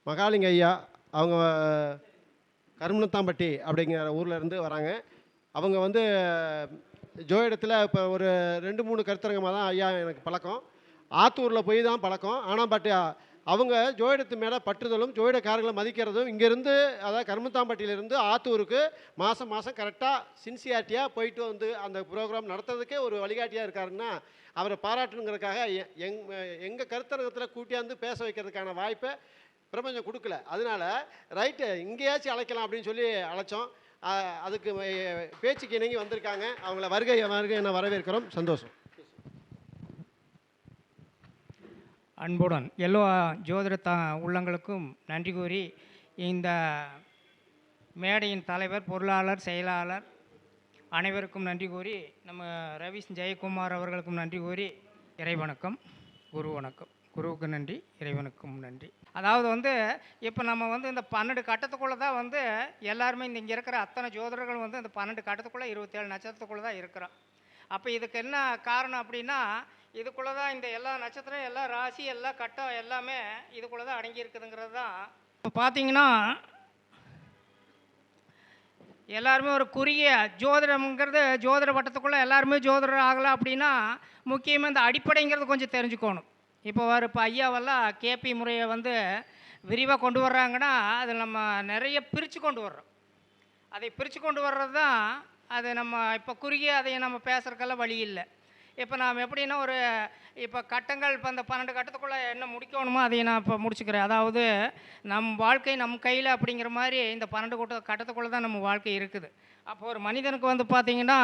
மகாலிங்க ஐயா. அவங்க கருமணத்தாம்பட்டி அப்படிங்கிற ஊரில் இருந்து வராங்க. அவங்க வந்து ஜோதிடத்தில் இப்போ ஒரு 2-3 கருத்தரங்கமாக தான் ஐயா எனக்கு பழக்கம். ஆத்தூரில் போய் தான் பழக்கம். ஆனால் அவங்க ஜோதிடத்து மேலே பற்றுதலும் ஜோதிடக்காரர்களை மதிக்கிறதும் இங்கேருந்து, அதாவது கருமத்தாம்பட்டியிலேருந்து ஆத்தூருக்கு மாதம் மாதம் கரெக்டாக சின்சியாரிட்டியாக போயிட்டு வந்து அந்த ப்ரோக்ராம் நடத்துறதுக்கே ஒரு வழிகாட்டியாக இருக்காருன்னா அவரை பாராட்டணுங்கிறதுக்காக எங்கள் கருத்தரங்கத்தில் கூட்டியாந்து பேச வைக்கிறதுக்கான வாய்ப்பை பிரபஞ்சம் கொடுக்கல. அதனால ரைட்டு இங்கேயாச்சும் அழைக்கலாம் அப்படின்னு சொல்லி அழைச்சோம். அதுக்கு பேச்சுக்கு இணங்கி வந்திருக்காங்க. அவங்கள வருகை என வரவேற்கிறோம். சந்தோஷம். அன்புடன் எல்லா ஜோதிட உள்ளங்களுக்கும் நன்றி கூறி, இந்த மேடையின் தலைவர், பொருளாளர், செயலாளர் அனைவருக்கும் நன்றி கூறி, நம்ம ரவீஷ் ஜெயக்குமார் அவர்களுக்கும் நன்றி கூறி, இறைவணக்கம், குரு வணக்கம். குருவுக்கு நன்றி, இறைவனுக்கும் நன்றி. அதாவது வந்து இப்போ நம்ம வந்து இந்த 12 கட்டத்துக்குள்ளே தான் வந்து எல்லாருமே இங்கே இருக்கிற அத்தனை ஜோதிடர்கள் வந்து இந்த 12 கட்டத்துக்குள்ளே 27 நட்சத்திரத்துக்குள்ளே தான் இருக்கிறோம். அப்போ இதுக்கு என்ன காரணம் அப்படின்னா, இதுக்குள்ளே தான் இந்த எல்லா நட்சத்திரம், எல்லா ராசி, எல்லா கட்டம் எல்லாமே இதுக்குள்ளே தான் அடங்கி இருக்குதுங்கிறது தான். இப்போ பார்த்தீங்கன்னா எல்லாருமே ஒரு குறுகிய ஜோதிடம்ங்கிறது, ஜோதிட வட்டத்துக்குள்ளே எல்லாருமே ஜோதிடர் ஆகலை அப்படின்னா முக்கியமாக இந்த அடிப்படைங்கிறது கொஞ்சம் தெரிஞ்சுக்கணும். இப்போ ஐயாவெல்லாம் கேபி முறையை வந்து விரிவாக கொண்டு வர்றாங்கன்னா அது நம்ம நிறைய பிரித்து கொண்டு வர்றோம். அதை பிரித்து கொண்டு வர்றது தான் அது. நம்ம இப்போ குறுகிய அதை நம்ம பேசுகிறதுக்கெல்லாம் வழி இல்லை. இப்போ நாம் எப்படின்னா இப்போ கட்டங்கள், இப்போ அந்த 12 கட்டத்துக்குள்ளே என்ன முடிக்கணுமோ அதை நான் இப்போ முடிச்சுக்கிறேன். அதாவது நம் வாழ்க்கை நம் கையில் அப்படிங்கிற மாதிரி இந்த 12 கட்டத்துக்குள்ளே தான் நம்ம வாழ்க்கை இருக்குது. அப்போ ஒரு மனிதனுக்கு வந்து பார்த்திங்கன்னா,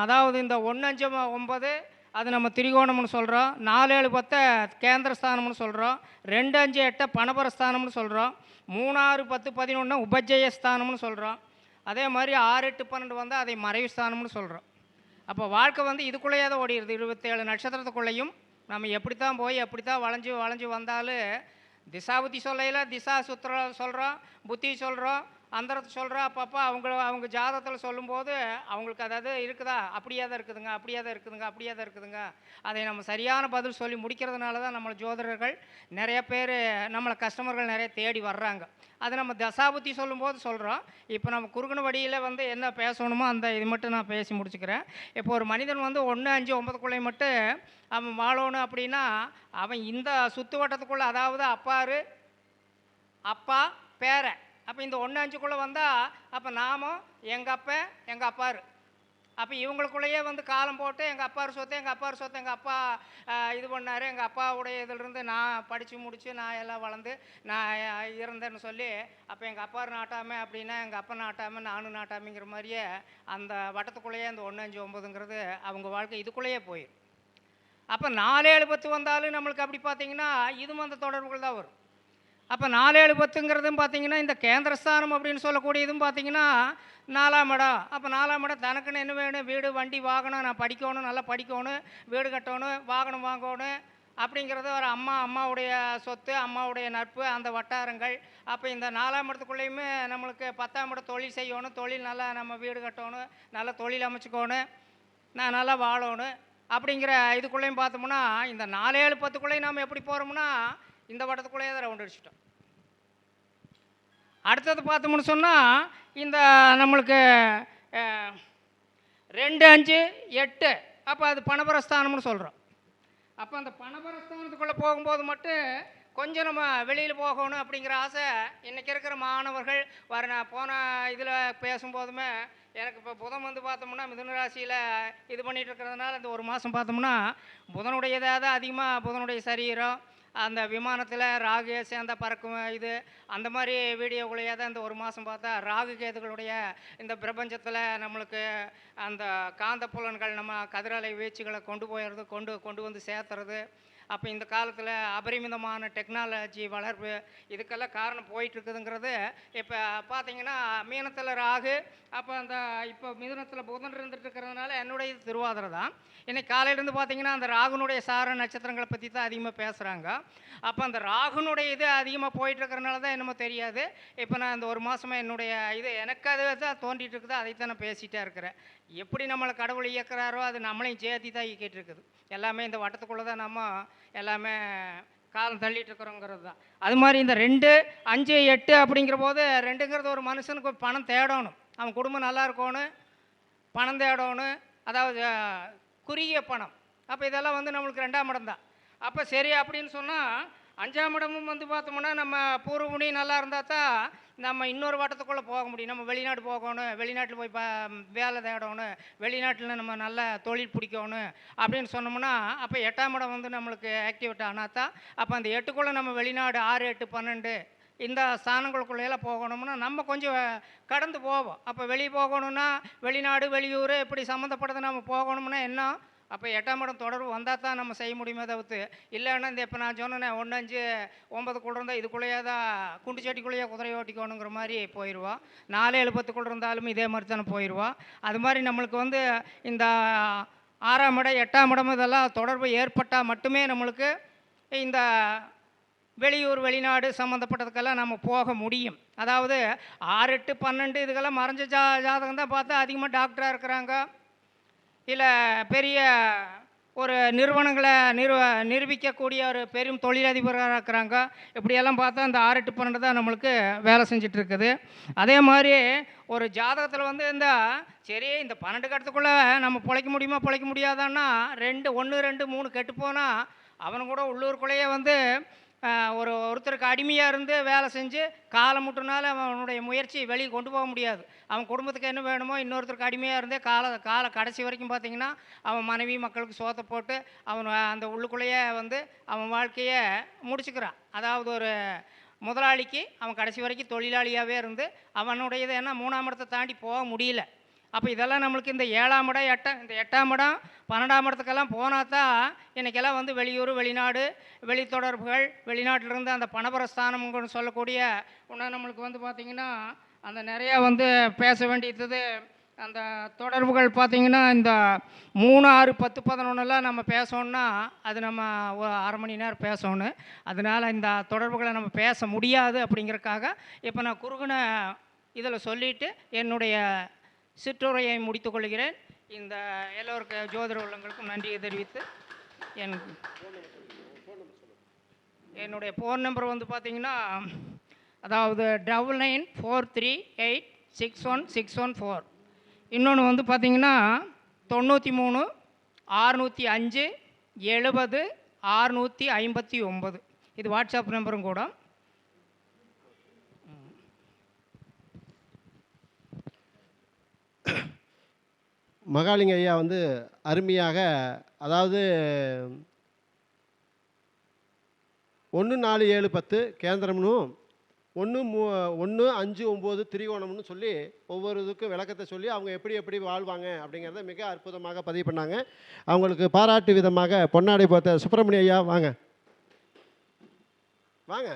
அதாவது இந்த 1, 5, 9 அது நம்ம திரிகோணம்னு சொல்கிறோம். 4, 7, 10 கேந்திரஸ்தானம்னு சொல்கிறோம். 2, 5, 8 பணபரஸ்தானம்னு சொல்கிறோம். 3, 6, 10, 11 உபஜயஸ்தானம்னு சொல்கிறோம். அதே மாதிரி 6, 8, 12 வந்து அதை மறைவு ஸ்தானம்னு சொல்கிறோம். அப்போ வாழ்க்கை வந்து இதுக்குள்ளேயே தான் ஓடிடுது. 27 நட்சத்திரத்துக்குள்ளேயும் நம்ம எப்படி தான் போய் எப்படி தான் வளைஞ்சு வந்தாலும் திசா புத்தி சொல்லையில் திசா சுத்திர சொல்கிறோம், புத்தி சொல்கிறோம், அந்தரத்தை சொல்கிறோம். அப்பப்போ அவங்க ஜாதகத்தில் சொல்லும்போது அவங்களுக்கு அதாவது இருக்குதா, அப்படியே தான் இருக்குதுங்க. அதை நம்ம சரியான பதில் சொல்லி முடிக்கிறதுனால தான் நம்மளை ஜோதிடர்கள் நிறைய பேர், நம்மளை கஸ்டமர்கள் நிறைய தேடி வர்றாங்க. அதை நம்ம தசாபுத்தி சொல்லும்போது சொல்கிறோம். இப்போ நம்ம குறுகுன வழியில் வந்து என்ன பேசணுமோ அந்த இது மட்டும் நான் பேசி முடிச்சுக்கிறேன். இப்போ ஒரு மனிதன் வந்து 1, 5, 9க்குள்ளே மட்டும் அவன் வாழணும் அப்படின்னா அவன் இந்த சுற்று வட்டத்துக்குள்ளே, அதாவது அப்பாரு, அப்பா, பேரை, அப்போ இந்த 1, 5க்குள்ளே வந்தால் அப்போ நாமும் எங்கள் அப்பன் எங்கள் அப்பாரு, அப்போ இவங்களுக்குள்ளேயே வந்து காலம் போட்டு எங்கள் அப்பாரு சொத்து எங்கள் அப்பா இது பண்ணார், எங்கள் அப்பாவுடைய இதிலிருந்து நான் படித்து முடித்து நான் எல்லாம் வளர்ந்து நான் இருந்தேன்னு சொல்லி, அப்போ எங்கள் அப்பாரு நாட்டாமை அப்படின்னா எங்கள் அப்பா நாட்டாமை நானும் நாட்டாமைங்கிற மாதிரியே அந்த வட்டத்துக்குள்ளேயே அந்த 1, 5, 9ங்கிறது அவங்க வாழ்க்கை இதுக்குள்ளேயே போயிடும். அப்போ 4, 7, 10 வந்தாலும் நம்மளுக்கு அப்படி பார்த்தீங்கன்னா இதுவும் அந்த தொடர்புகள் தான் வரும். அப்போ 4, 7, 10ங்கிறதும் பார்த்தீங்கன்னா இந்த கேந்திரஸ்தானம் அப்படின்னு சொல்லக்கூடியதும் பார்த்தீங்கன்னா 4ஆம் இடம். அப்போ 4ஆம் இடம் தனக்குன்னு என்ன வேணும், வீடு, வண்டி, வாகனம், நான் படிக்கணும், நல்லா படிக்கணும், வீடு கட்டணும், வாகனம் வாங்கணும் அப்படிங்கிறது ஒரு அம்மாவுடைய சொத்து, அம்மாவுடைய நட்பு, அந்த வட்டாரங்கள். அப்போ இந்த 4ஆம் இடத்துக்குள்ளேயுமே நம்மளுக்கு 10ஆம் இடம் தொழில் செய்யணும், தொழில் நல்லா நம்ம வீடு கட்டணும், நல்லா தொழில் அமைச்சுக்கணும், நான் நல்லா வாழணும் அப்படிங்கிற இதுக்குள்ளேயும் பார்த்தோம்னா இந்த 4, 7, 10க்குள்ளேயும் நாம் எப்படி போகிறோம்னா இந்த வட்டத்துக்குள்ளேயே தான் ரவுண்ட் அடிச்சிட்டோம். அடுத்தது பார்த்தோம்னு சொன்னால் இந்த நம்மளுக்கு 2, 5, 8 அப்போ அது பணபரஸ்தானம்னு சொல்கிறோம். அப்போ அந்த பணபரஸ்தானத்துக்குள்ளே போகும்போது மட்டும் கொஞ்சம் நம்ம வெளியில் போகணும் அப்படிங்கிற ஆசை இன்றைக்கி இருக்கிற மாணவர்கள் நான் போன இதில் பேசும்போதுமே எனக்கு இப்போ புதன் வந்து பார்த்தோம்னா மிதுன ராசியில் இது பண்ணிகிட்டு இருக்கிறதுனால இந்த ஒரு மாதம் பார்த்தோம்னா புதனுடையதாக தான் அதிகமாக, புதனுடைய சரீரம் அந்த விமானத்தில் ராகு சேர்ந்த பறக்கும் இது அந்த மாதிரி வீடியோக்குள்ளேயே தான் இந்த ஒரு மாதம் பார்த்தா ராகு கேதுகளுடைய இந்த பிரபஞ்சத்தில் நம்மளுக்கு அந்த காந்த புலன்கள் நம்ம கதிரலை வீச்சுகளை கொண்டு வந்து சேர்த்துறது. அப்போ இந்த காலத்தில் அபரிமிதமான டெக்னாலஜி வளர்ப்பு இதுக்கெல்லாம் காரணம் போயிட்டுருக்குதுங்கிறது. இப்போ பார்த்தீங்கன்னா மீனத்தில் ராகு, அப்போ அந்த இப்போ மிதுனத்தில் புதன் இருந்துட்டு இருக்கிறதுனால என்னுடைய திருவாதிரை தான். இன்னைக்கு காலையிலேருந்து பார்த்தீங்கன்னா அந்த ராகுனுடைய சார நட்சத்திரங்களை பற்றி தான் அதிகமாக பேசுகிறாங்க. அப்போ அந்த ராகுனுடைய இது அதிகமாக போயிட்டுருக்கிறனால தான் என்னமோ தெரியாது. இப்போ நான் இந்த ஒரு மாதமாக என்னுடைய இது எனக்கு அது தான் தோன்றிட்டு இருக்குது, அதைத்தான் நான் பேசிகிட்டே இருக்கிறேன். எப்படி நம்மளை கடவுள் இயக்குறாரோ அது நம்மளையும் சேர்த்தி தான் இயக்கிட்டு இருக்குது. எல்லாமே இந்த வட்டத்துக்குள்ளே தான் நம்ம எல்லாமே காலம் தள்ளிட்டு இருக்கிறோங்கிறது தான். அது மாதிரி இந்த 2, 5, 8 அப்படிங்கிற போது 2ங்கிறது ஒரு மனுஷனுக்கு பணம் தேடணும், அவன் குடும்பம் நல்லா இருக்கணும், பணம் தேடணும், அதாவது குறுகிய பணம். அப்போ இதெல்லாம் வந்து நம்மளுக்கு 2ஆம் இடம் தான். அப்போ சரி அப்படின்னு சொன்னால் 5ஆம் இடமும் வந்து பார்த்தோம்னா நம்ம பூர்வ புண்ணிய நல்லா இருந்தால் தான் நம்ம இன்னொரு வட்டத்துக்குள்ளே போக முடியும். நம்ம வெளிநாடு போகணும், வெளிநாட்டில் போய் வேலை தேடணும், வெளிநாட்டில் நம்ம நல்ல தொழில் பிடிக்கணும் அப்படின்னு சொன்னோம்னா அப்போ 8ஆம் இடம் வந்து நம்மளுக்கு ஆக்டிவேட் ஆனால் தான் அப்போ அந்த 8க்குள்ளே நம்ம வெளிநாடு 6, 8, 12 இந்த ஸ்தானங்களுக்குள்ளேயெல்லாம் போகணும்னா நம்ம கொஞ்சம் கடந்து போவோம். அப்போ வெளியே போகணுன்னா வெளிநாடு வெளியூர் இப்படி சம்மந்தப்பட்டது நம்ம போகணும்னா என்ன, அப்போ 8ஆம் இடம் தொடர்பு வந்தால் தான் நம்ம செய்ய முடியுமே தவிர்த்து இல்லைன்னா இந்த இப்போ நான் சொன்னேன் 1, 5, 9க்குள்ள இருந்தால் இதுக்குள்ளேயே தான் குண்டு சட்டிக்குள்ளேயே குதிரை ஓட்டிக்கணுங்கிற மாதிரி போயிடுவோம். 4, 7, 10க்குள்ள இருந்தாலும் இதே மாதிரி தானே போயிடுவோம். அது மாதிரி நம்மளுக்கு வந்து இந்த 6ஆம் இடம் 8ஆம் இடம் இதெல்லாம் தொடர்பு ஏற்பட்டால் மட்டுமே நம்மளுக்கு இந்த வெளியூர் வெளிநாடு சம்மந்தப்பட்டதுக்கெல்லாம் நம்ம போக முடியும். அதாவது 6, 8, 12 இதுக்கெல்லாம் மறைஞ்ச ஜாதகம் தான் பார்த்தா அதிகமாக டாக்டராக இருக்கிறாங்க, இல்லை பெரிய ஒரு நிறுவனங்களை நிரூபிக்கக்கூடிய ஒரு பெரும் தொழிலதிபராக இருக்கிறாங்க. இப்படியெல்லாம் பார்த்தா இந்த 6, 8, 12 தான் நம்மளுக்கு வேலை செஞ்சிட்ருக்குது. அதே மாதிரி ஒரு ஜாதகத்தில் வந்து இந்த சரி இந்த 12 கட்டத்துக்குள்ளே நம்ம பிழைக்க முடியுமா பிழைக்க முடியாதான்னா 1, 2, 3 கெட்டு போனால் அவனு கூட உள்ளூருக்குள்ளேயே வந்து ஒருத்தருக்கு அடிமையாக இருந்து வேலை செஞ்சு காலம் முட்டுனால அவனுடைய முயற்சி வெளியே கொண்டு போக முடியாது. அவன் குடும்பத்துக்கு என்ன வேணுமோ இன்னொருத்தருக்கு அடிமையாக இருந்தே கால கடைசி வரைக்கும் பார்த்திங்கன்னா அவன் மனைவி மக்களுக்கு சோத்தை போட்டு அவன் அந்த உள்ளுக்குள்ளேயே வந்து அவன் வாழ்க்கையை முடிச்சுக்கிறான். அதாவது ஒரு முதலாளிக்கு அவன் கடைசி வரைக்கும் தொழிலாளியாகவே இருந்து அவனுடையது என்ன 3ஆம் இடத்தை தாண்டி போக முடியல. அப்போ இதெல்லாம் நம்மளுக்கு இந்த 7ஆம் இடம் இந்த 8ஆம் இடம் 12ஆம் இடத்துக்கெல்லாம் போனால் தான் இன்றைக்கெல்லாம் வந்து வெளியூர் வெளிநாடு வெளித்தொடர்புகள் வெளிநாட்டிலிருந்து அந்த பணபரஸ்தானம்னு சொல்லக்கூடிய ஒன்று நம்மளுக்கு வந்து பார்த்திங்கன்னா அந்த நிறையா வந்து பேச வேண்டியது அந்த தொடர்புகள் பார்த்திங்கன்னா இந்த 3, 6, 10, 11 நம்ம பேசணுன்னா அது நம்ம ஒரு அரை மணி நேரம் பேசணும். அதனால் இந்த தொடர்புகளை நம்ம பேச முடியாது. அப்படிங்கிறதுக்காக இப்போ நான் குறுகின இதில் சொல்லிவிட்டு என்னுடைய சிற்றுரையை முடித்துக் கொள்கிறேன். இந்த எல்லோருக்கும் ஜோதிட உள்ளங்களுக்கும் நன்றியை தெரிவித்து என்னுடைய ஃபோன் நம்பர் வந்து பார்த்திங்கன்னா அதாவது 9943861614. இன்னொன்று வந்து பார்த்திங்கன்னா 93 605 70 659. இது வாட்ஸ்அப் நம்பரும் கூட. மகாலிங்க ஐயா வந்து அருமையாக அதாவது 1, 4, 7, 10 கேந்திரம்னும் 1, 5, 9 திரிகோணம்னு சொல்லி ஒவ்வொரு இதுக்கும் விளக்கத்தை சொல்லி அவங்க எப்படி வாழ்வாங்க அப்படிங்கிறத மிக அற்புதமாக பதிவு பண்ணாங்க. அவங்களுக்கு பாராட்டு விதமாக பொன்னாடை பார்த்த சுப்பிரமணிய ஐயா வாங்க வாங்க.